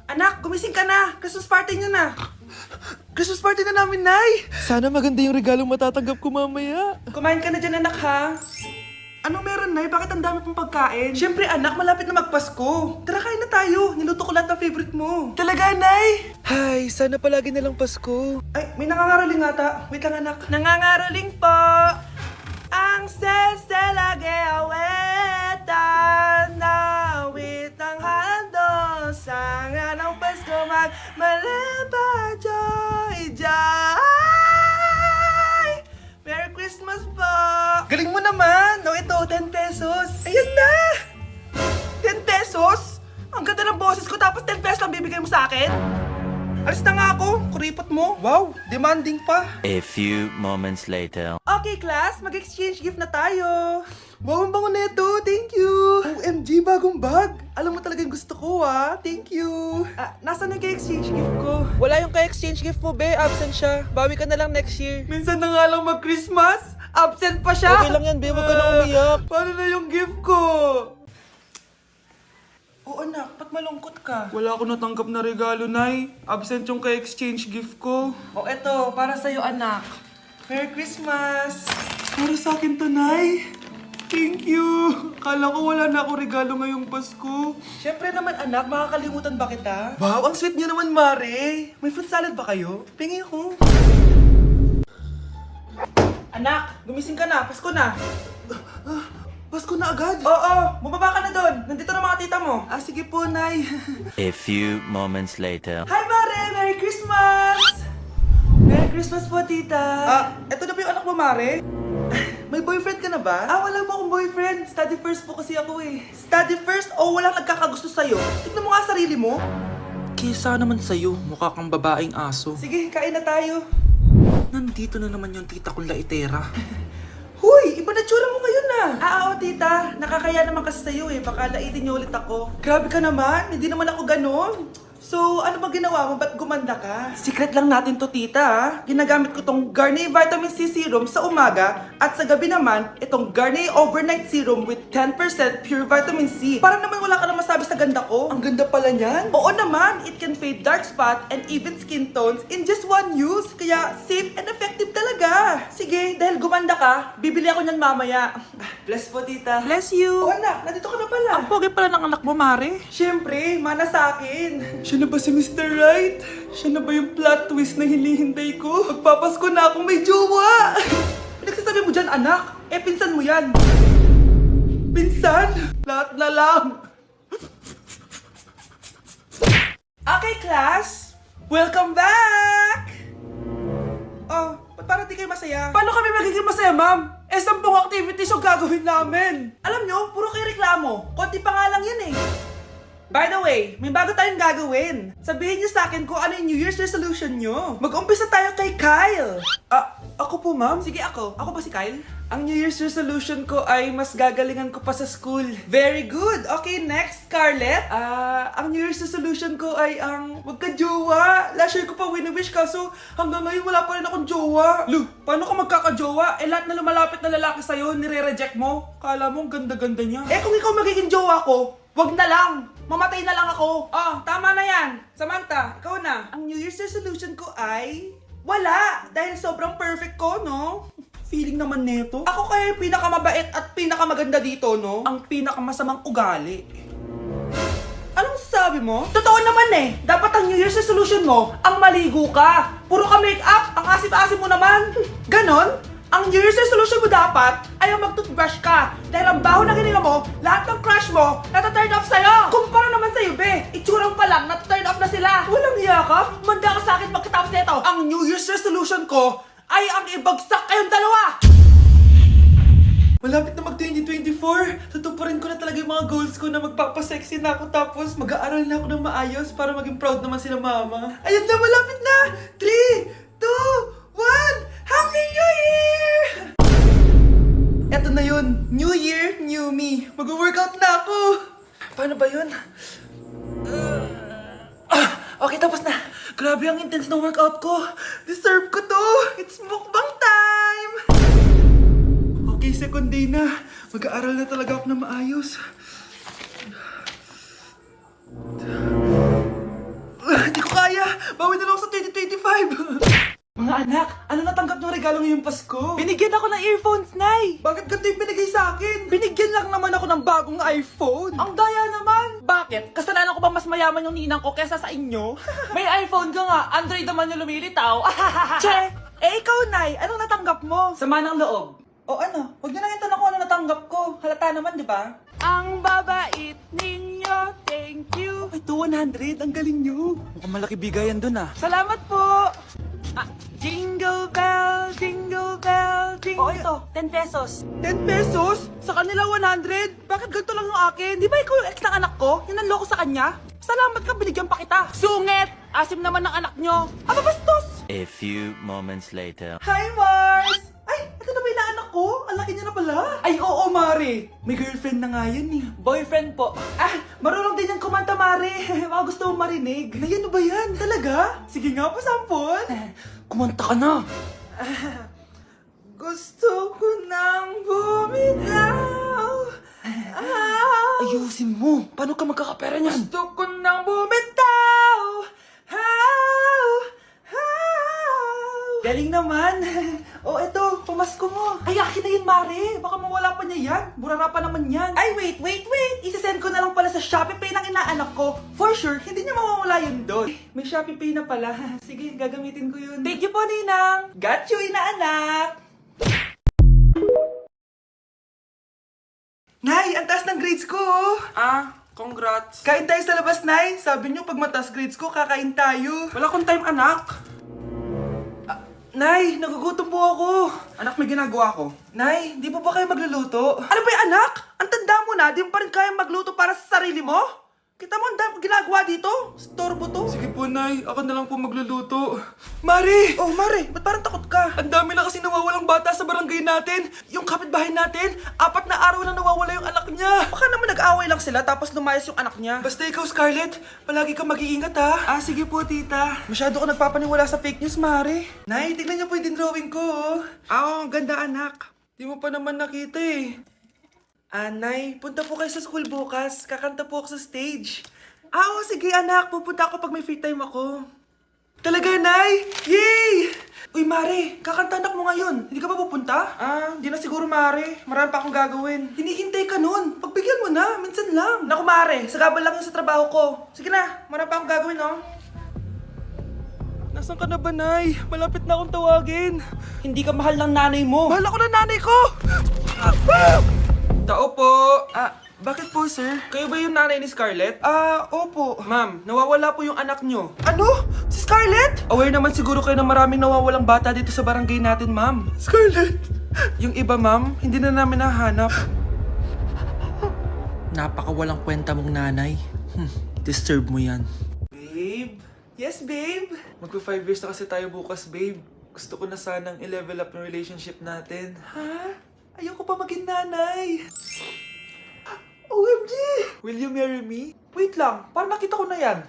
Anak, gumising ka na! Christmas party niyo na! Christmas party na namin, Nay! Sana maganda yung regalong matatanggap ko mamaya. Kumain ka na dyan, anak, ha? Anong meron, Nay? Bakit ang dami pong pagkain? Siyempre, anak, malapit na magpasko. Tara, kain na tayo. Niluto ko lahat ng favorite mo. Talaga, Nay? Hay, sana palagi na lang Pasko. Ay, may nangangaraling ata. Wait lang, anak. Nangangaraling po. Ang seselage awetan na awit ang handog. Sanga ng Pasko magmalaba joy joy. Merry Christmas po! Galing mo naman! No, ito, 10 pesos. Ayan na! 10 pesos? Ang ganda ng boses ko tapos 10 pesos lang bibigay mo sa akin? Alis na nga ako, kuripot mo. Wow, demanding pa. A few moments later. Okay, class, mag-exchange gift na tayo. Wow, ang bango nito. Thank you. OMG, bagong bag. Alam mo talaga yung gusto ko, ah. Thank you. Nasaan yung exchange gift ko? Wala yung ka-exchange gift mo, be. Absent siya. Bawi ka na lang next year. Minsan na nga lang mag-Christmas. Absent pa siya. Okay lang yan, be. Huwag ka na umiyak. Paano na yung gift ko? Oo, anak. Ba't malungkot ka? Wala ako natanggap na regalo, Nay. Absent yung ka-exchange gift ko. O eto, para sa'yo, anak. Merry Christmas! Para sa akin to, Nay. Thank you! Kala ko wala na ako regalo ngayong Pasko. Siyempre naman, anak. Makakalimutan ba kita? Wow, ang sweet niyo naman, Mare. May fruit salad ba kayo? Pingi ako. Anak, gumising ka na. Pasko na. Pasko na agad? Oo, bumaba ka na doon. Nandito na mga tita mo. Sige po, Nay. A few moments later. Hi, Mare! Merry Christmas! Merry Christmas po, tita. Eto na ba yung anak mo, Mare? May boyfriend ka na ba? Wala po akong boyfriend. Study first po kasi ako eh. Study first o walang nagkakagusto sa'yo? Tignan mo nga sarili mo. Kesa naman sa'yo, mukha kang babaeng aso. Sige, kain na tayo. Nandito na naman yung tita kong laitera. Huy! Iba na tsura mo ngayon na! Oo, tita. Nakakaya naman kasi sa'yo eh. Baka laitin niyo ulit ako. Grabe ka naman. Hindi naman ako ganon. So, ano ba ginawa mo? Ba't gumanda ka? Secret lang natin to, tita, ha? Ginagamit ko tong Garnier Vitamin C Serum sa umaga at sa gabi naman, itong Garnier Overnight Serum with 10% pure vitamin C. Para naman wala ka na masabi sa ganda ko. Ang ganda pala niyan. Oo naman, it can fade dark spot and even skin tones in just one use. Kaya safe and effective talaga. Sige, dahil gumanda ka, bibili ako niyan mamaya. Bless po, tita. Bless you. Oh, anak, nandito ka na pala. Ang pogi pala ng anak mo, Mare. Siyempre, mana sa akin. Siya na ba si Mr. Right? Siya na ba yung plot twist na hinihintay ko? Magpapasko na akong may jowa! Pinagsasabi mo dyan, anak? Pinsan mo yan. Pinsan? Lahat na lang. Okay, class. Welcome back! Oh, ba't parang di kayo masaya? Paano kami magiging masaya, ma'am? 10 activities yung gagawin namin. Alam nyo, puro kayo reklamo. Konti pa nga lang yan eh. By the way, may bago tayong gagawin. Sabihin niyo sa akin kung ano yung New Year's resolution niyo. Mag-umpisa tayo kay Kyle. Ako po, ma'am? Sige, ako. Ako ba si Kyle? Ang New Year's resolution ko ay mas gagalingan ko pa sa school. Very good. Okay, next, Scarlett. Ang New Year's resolution ko ay ang magka-jowa. Last year ko pa wini-wish kaso hanggang ngayon wala pa rin akong jowa. Lu, paano ka magkaka-jowa? Lahat na lumalapit na lalaki sa'yo, nire-reject mo. Kala mo ang ganda-ganda niya. Kung ikaw magiging jowa ko, wag na lang! Mamatay na lang ako! Tama na yan! Samantha, ikaw na! Ang New Year's resolution ko ay... wala! Dahil sobrang perfect ko, no? Feeling naman neto. Ako kaya yung pinakamabait at pinakamaganda dito, no? Ang pinakamasamang ugali. Anong sabi mo? Totoo naman eh! Dapat ang New Year's resolution mo, ang maligo ka! Puro ka make-up! Ang asip-asip mo naman! Ganon? Ang New Year's resolution mo dapat ay ang mag-toothbrush ka. Dahil ang baho na hininga mo, lahat ng crush mo, nata-turn off sa'yo. Kumpara naman sa'yo, be. Itsurang pa lang, nata-turn off na sila. Walang iya ka? Manda ka sa akin pagkatapos nito. Ang New Year's resolution ko ay ang ibagsak kayong dalawa. Malapit na mag-2024. Tutuparin ko na talaga yung mga goals ko na magpapasexy na ako tapos mag-aaral na ako ng maayos para maging proud naman sila mama. Ayun na, malapit na! 3, 2, 1! Happy New Year! Eto na yun. New Year, new me. Mag-workout na ako. Paano ba yun? Okay, tapos na. Grabe ang intense ng workout ko. Deserve ko to. It's mukbang time. Okay, second day na. Mag-aaral na talaga ako na maayos. Bawi na lang ako sa 2025. Mga anak, ano natanggap ng regalo ngayong Pasko? Binigyan ako ng earphones, Nay! Bakit ganito yung binigay sa akin? Binigyan lang naman ako ng bagong iPhone. Ang daya naman! Bakit? Kasalanan ko ba mas mayaman yung ninang ko kesa sa inyo? May iPhone ka nga, Android naman yung lumilitaw. Che! Eh ikaw, Nay, anong natanggap mo? Sama ng loob. O ano, huwag niyo na yung tanong kung ano natanggap ko. Halata naman, di ba? Ang babait ninyo, thank you! Ay, 200, ang galing niyo. Mukhang malaki bigayan dun ah. Salamat po! Jingle bell, jingle bell, jingle... Oh, ito, 10 pesos. 10 pesos? Sa kanila 100? Bakit ganito lang yung akin? Di ba ikaw yung ex ng anak ko? Yung nanloko sa kanya? Salamat ka, binigyan pa kita. Sungit! Asim naman ng anak nyo. Ano bastos? A few moments later. Hi, Mars! Ay, ito na ba yung anak ko? Ang laki niya na pala. Ay, oo, Mare. May girlfriend na nga yan eh. Boyfriend po. Ah, marunong din yan kumanta, Mare. Baka gusto mong marinig. Nay, ano ba yan? Talaga? Sige nga po, sampol. Kumanta ka na. Gusto ko nang bumitaw. Ayusin mo. Paano ka magkakapera niyan? Gusto ko nang bumitaw. How? Galing naman. Oh, eto, pamasko mo. Ay, akin na yun, Mare. Baka mawala pa niya yan. Burara pa naman yan. Ay, wait. Isasend ko na lang pala sa Shopee Pay ng inaanak ko. For sure, hindi niya mawawala yun doon. May Shopee Pay na pala. Sige, gagamitin ko yun. Thank you po, Ninang. Got you, inaanak! Nay, ang taas ng grades ko! Congrats. Kain tayo sa labas, Nay. Sabi niyo, pag mataas grades ko, kakain tayo. Wala akong time, anak. Nay, nagugutom po ako. Anak, may ginagawa ko. Nay, di po ba kayo magluluto? Ano ba yung anak? Ang tanda mo na, di mo pa rin kaya magluto para sa sarili mo? Kita mo ang dami kong ginagawa dito? Storbo to. Sige po, Nay. Ako na lang po magluluto. Mari! Oh, Mari, ba't parang takot ka? Ang dami na kasi nawawalang bata sa barangay natin. Yung kapitbahay natin, 4 na araw na nawawala yung anak niya. Baka naman nag-away lang sila tapos lumayas yung anak niya. Basta ikaw, Scarlett, palagi kang mag-iingat ha. Ah, sige po, tita. Masyado ka nagpapaniwala sa fake news, Mari. Nay, tignan niyo po yung drawing ko. Ang ganda, anak. Di mo pa naman nakita eh. Nay, punta po kayo sa school bukas. Kakanta po ako sa stage. Oo, sige anak. Pupunta ako pag may free time ako. Talaga, Nay? Yay! Uy, Mare, kakanta anak mo ngayon. Hindi ka ba pupunta? Hindi na siguro, Mare. Marami pa akong gagawin. Hinihintay ka nun. Pagbigyan mo na, minsan lang. Naku, Mare, sagabal lang yun sa trabaho ko. Sige na, marami pa akong gagawin, no? Nasaan ka na ba, Nay? Malapit na akong tawagin. Hindi ka mahal ng nanay mo. Mahal ako ng nanay ko! Tao po! Bakit po, sir? Kayo ba yung nanay ni Scarlett? Opo. Ma'am, nawawala po yung anak nyo. Ano? Si Scarlett? Aware naman siguro kayo na maraming nawawalang bata dito sa barangay natin, ma'am. Scarlett? Yung iba, ma'am, hindi na namin nahanap. Napakawalang kwenta mong nanay. Disturb mo yan. Babe? Yes, babe? Magpa 5 years na kasi tayo bukas, babe. Gusto ko na sanang i-level up yung relationship natin. Ha? Ayoko pa maging nanay. OMG! Will you marry me? Wait lang, parang nakita ko na yan.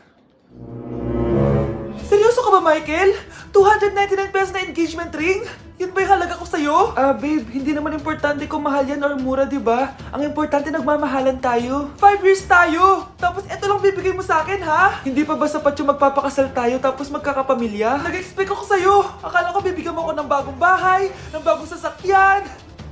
Seryoso ka ba, Michael? 299 pesos na engagement ring? Yun ba yung halaga ko sa'yo? Babe, hindi naman importante kung mahal yan or mura, di ba? Ang importante, nagmamahalan tayo. 5 years tayo! Tapos eto lang bibigay mo sa akin, ha? Hindi pa ba sapat yung magpapakasal tayo tapos magkakapamilya? Nag-expect ako sa'yo! Akala ko bibigyan mo ako ng bagong bahay, ng bagong sasakyan.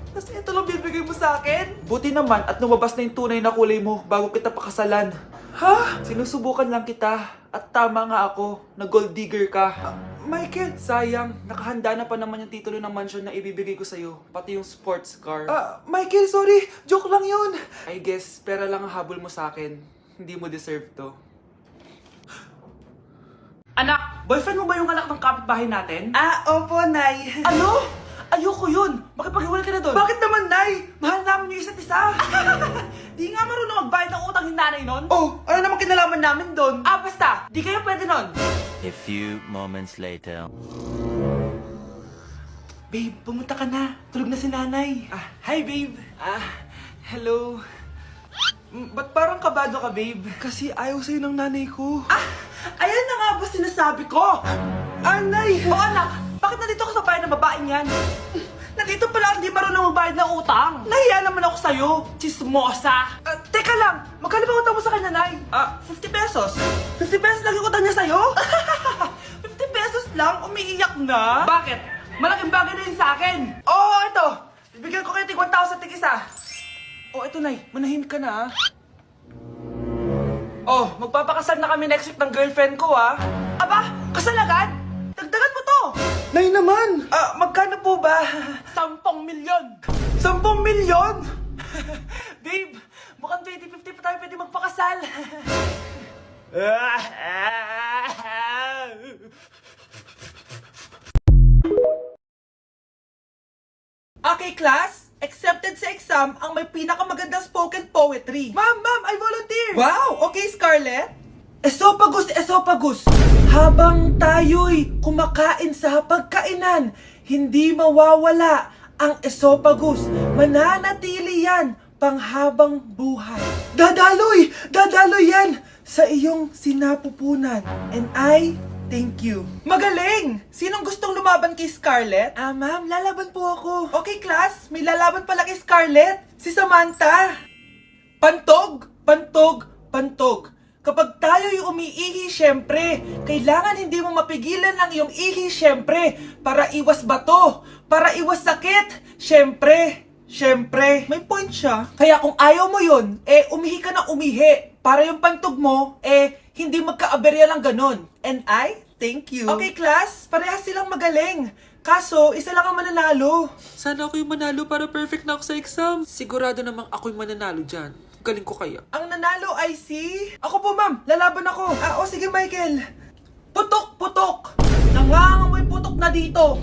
Tapos ito lang bibigay mo sa akin? Buti naman at lumabas na yung tunay na kulay mo bago kita pakasalan. Ha? Sinusubukan lang kita. At tama nga ako, na gold digger ka. Michael! Sayang, nakahanda na pa naman yung titulo ng mansion na ibibigay ko sa'yo. Pati yung sports car. Michael, sorry! Joke lang yun! I guess, pera lang ang habol mo sa akin. Hindi mo deserve to. Anak, boyfriend mo ba yung anak ng kapitbahay natin? Opo, Nay. Ano? Ayoko yun! Makipaghiwalay ka na doon! Bakit naman, Nay? Mahal namin yung isa't isa. Di nga marunong magbayad ng utang yung nanay nun? Oh, ano naman kinalaman namin doon? Basta! Di kayo pwede nun! A few moments later. Babe, pumunta ka na. Tulog na si nanay. Hi, babe. Hello. Ba't parang kabado ka, babe? Kasi ayaw sa'yo ng nanay ko. Ayan na nga ba sinasabi ko? Nay! O anak, bakit nandito ka sa bahay ng babaeng yan? Nandito pala hindi marunong magbayad ng utang. Nahiya naman ako sa'yo, chismosa. Teka lang, magkano ba utang mo sa kanya, Nay? 50 pesos. 50 pesos lang yung utang niya sa'yo? lang, umiiyak na. Bakit? Malaking bagay na yun sa akin. Oh, ito. Bibigyan ko kayo tig 1,000 tig isa. Oh, eto Nay, manahimik ka na. Oh, magpapakasal na kami next week ng girlfriend ko Aba, kasal agad? Dagdagan mo to. Nay naman! Magkano po ba? 10 milyon! 10 milyon? Babe, mukhang 2050 pa tayo pwede magpakasal. Okay, class. Accepted sa exam ang may pinakamagandang spoken poetry. Ma'am, I volunteer. Wow, okay, Scarlett. Esophagus, esophagus. Habang tayo'y kumakain sa pagkainan, hindi mawawala ang esophagus. Mananatili yan panghabang buhay. Dadaloy yan sa iyong sinapupunan. And I thank you. Magaling! Sinong gustong lumaban kay Scarlett? Ma'am, lalaban po ako. Okay, class. May lalaban pala kay Scarlett. Si Samantha. Pantog, pantog, pantog. Kapag tayo'y umiihi, syempre, kailangan hindi mo mapigilan ang iyong ihi, syempre, para iwas bato, para iwas sakit, syempre, may point siya. Kaya kung ayaw mo yun, umihi ka na umihi, para yung pantog mo, hindi magkaaberya lang ganon. And I thank you. Okay, class, parehas silang magaling. Kaso, isa lang ang mananalo. Sana ako yung manalo para perfect na ako sa exam. Sigurado namang ako yung mananalo dyan. Galing ko kaya. Ang nanalo ay si... Ako po, ma'am. Lalaban ako. Sige, Michael. Putok, putok. Nangangamoy putok na dito.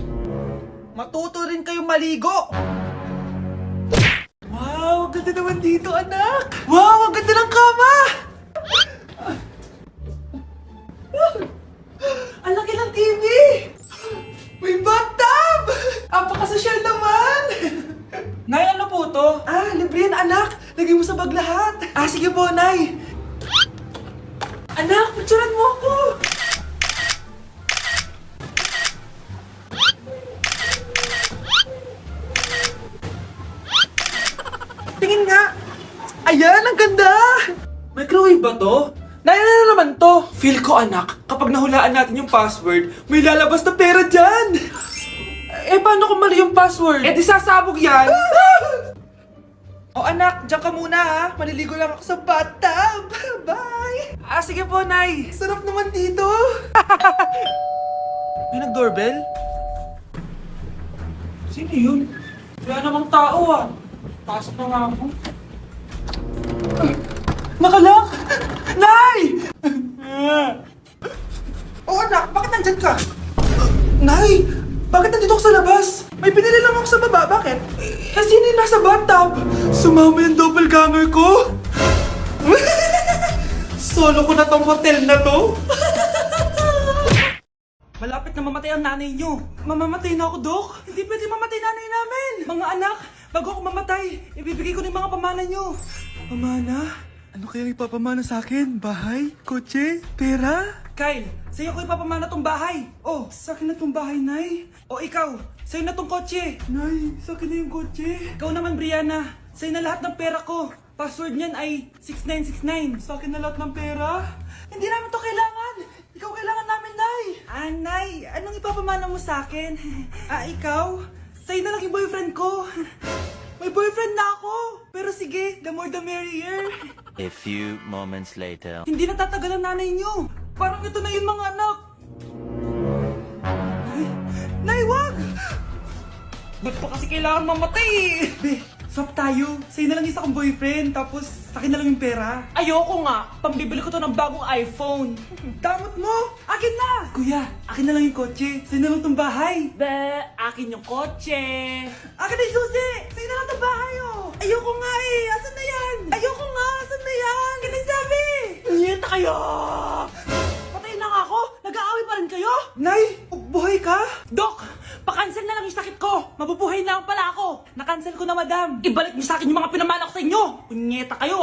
Matuto rin kayong maligo. Wow, ang ganda naman dito, anak. Wow, ang ganda ng kama. Ang laki ng TV. May bathtub. Apakasosyal naman. Nay, ano po to? Libre yan, anak. Lagay mo sa bag lahat. Sige po, Nay. Anak, picturean mo ako. Tingin nga. Ayan, ang ganda. Microwave ba to? Nay, ano na naman to? Feel ko, anak, kapag nahulaan natin yung password, may lalabas na pera dyan. Paano kung mali yung password? Di sasabog yan. Anak, dyan ka muna Maliligo lang ako sa bathtub. Bye! Sige po, Nay. Sarap naman dito. May nag-doorbell? Sino yun? Wala namang tao Pasok na nga ako. Nakalak! Nay! Anak, bakit nandyan ka? Nay! Bakit nandito ako sa labas? May pinili lang ako sa baba. Bakit? Sino yung nasa bathtub? Sumama yung doppelganger ko? Solo ko na tong hotel na to? Malapit na mamatay ang nanay nyo. Mamamatay na ako, Dok. Hindi pwede mamatay nanay namin. Mga anak, bago ako mamatay, ibibigay ko na yung mga pamana nyo. Pamana? Ano kaya ipapamana sa akin? Bahay? Kotse? Pera? Kyle, sa'yo ko ipapamana tong bahay. Sa akin na tong bahay, Nay. Ikaw, sa'yo na tong kotse. Nay, sa akin na yung kotse. Ikaw naman, Brianna, sa'yo na lahat ng pera ko. Password niyan ay 6969. Sa akin na lahat ng pera? Hindi namin to kailangan. Ikaw kailangan namin, Nay. Nay, anong ipapamana mo sa akin? Ikaw? Sa'yo na lang yung boyfriend ko. May boyfriend na ako. Pero sige, the more the merrier. A few moments later. Hindi natatagal ang nanay niyo. Parang ito na yung mga anak. Nay, wag! Ba't pa kasi kailangan mamatay swap tayo. Sa'yo na lang isa kong boyfriend, tapos sa akin na lang yung pera. Ayoko nga, pambibili ko to ng bagong iPhone. Damot mo! Akin na! Kuya, akin na lang yung kotse. Sa'yo na lang tong bahay. Akin yung kotse. Akin na yung susi! Sa'yo na lang tong bahay, Ayoko nga Asan na yan? Ayoko nga! Asan na yan? Kinasabi! Nyeta kayo! Patay na nga ako! Nag-aaway pa rin kayo? Nay, buhay ka? Dok, pa-cancel na lang yung sakit ko. Mabubuhay na lang pala ako. Na-cancel ko na, madam. Ibalik niyo sa akin yung mga pinamana ko sa inyo. Punyeta kayo,